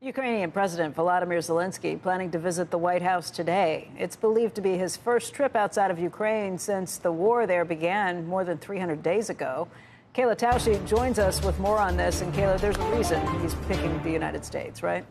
Ukrainian President Volodymyr Zelenskyy planning to visit the White House today. It's believed to be his first trip outside of Ukraine since the war there began more than 300 days ago. Kayla Tausche joins us with more on this. And Kayla, there's a reason he's picking the United States, right?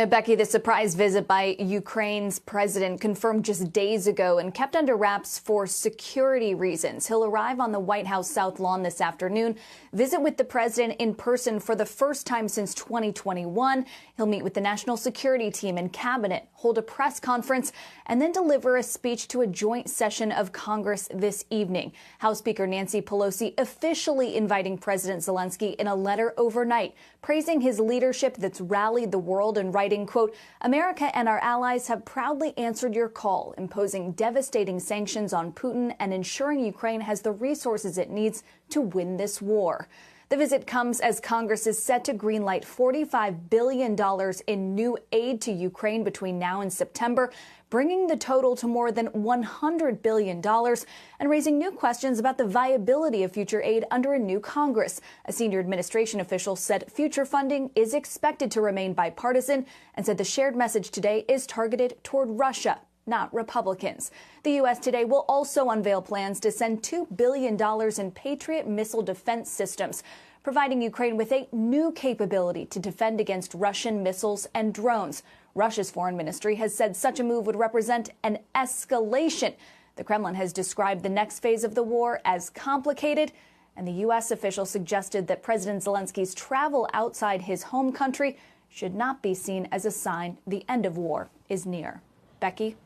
Becky, the surprise visit by Ukraine's president confirmed just days ago and kept under wraps for security reasons. He'll arrive on the White House South Lawn this afternoon, visit with the president in person for the first time since 2021. He'll meet with the national security team and cabinet, hold a press conference, and then deliver a speech to a joint session of Congress this evening. House Speaker Nancy Pelosi officially inviting President Zelenskyy in a letter overnight, praising his leadership that's rallied the world and writing, quote, "America and our allies have proudly answered your call, imposing devastating sanctions on Putin and ensuring Ukraine has the resources it needs to win this war." The visit comes as Congress is set to greenlight $45 billion in new aid to Ukraine between now and September, bringing the total to more than $100 billion and raising new questions about the viability of future aid under a new Congress. A senior administration official said future funding is expected to remain bipartisan and said the shared message today is targeted toward Russia, not Republicans. The U.S. today will also unveil plans to send $2 billion in Patriot missile defense systems, providing Ukraine with a new capability to defend against Russian missiles and drones. Russia's foreign ministry has said such a move would represent an escalation. The Kremlin has described the next phase of the war as complicated, and the U.S. official suggested that President Zelensky's travel outside his home country should not be seen as a sign the end of war is near. Becky?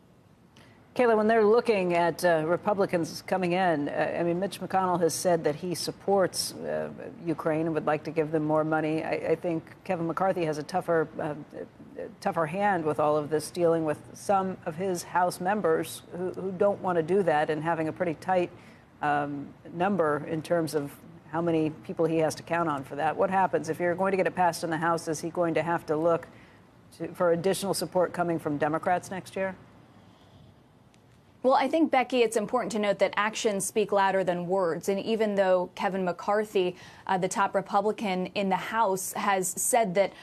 Kayla, when they're looking at Republicans coming in, Mitch McConnell has said that he supports Ukraine and would like to give them more money. I think Kevin McCarthy has a tougher hand with all of this, dealing with some of his House members who don't want to do that and having a pretty tight number in terms of how many people he has to count on for that. What happens if you're going to get it passed in the House? Is he going to have to look for additional support coming from Democrats next year? Well, I think, Becky, it's important to note that actions speak louder than words. And even though Kevin McCarthy, the top Republican in the House, has said that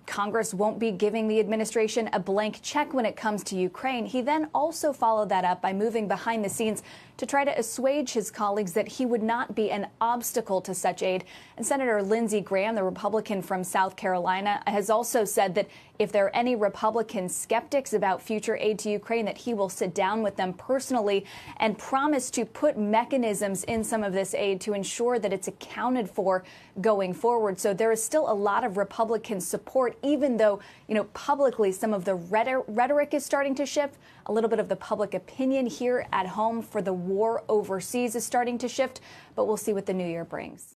Congress won't be giving the administration a blank check when it comes to Ukraine, he then also followed that up by moving behind the scenes to try to assuage his colleagues that he would not be an obstacle to such aid. And Senator Lindsey Graham, the Republican from South Carolina, has also said that if there are any Republican skeptics about future aid to Ukraine, that he will sit down with them personally and promise to put mechanisms in some of this aid to ensure that it's accounted for going forward. So there is still a lot of Republican support, even though, publicly some of the rhetoric is starting to shift. A little bit of the public opinion here at home for the war overseas is starting to shift, but we'll see what the new year brings.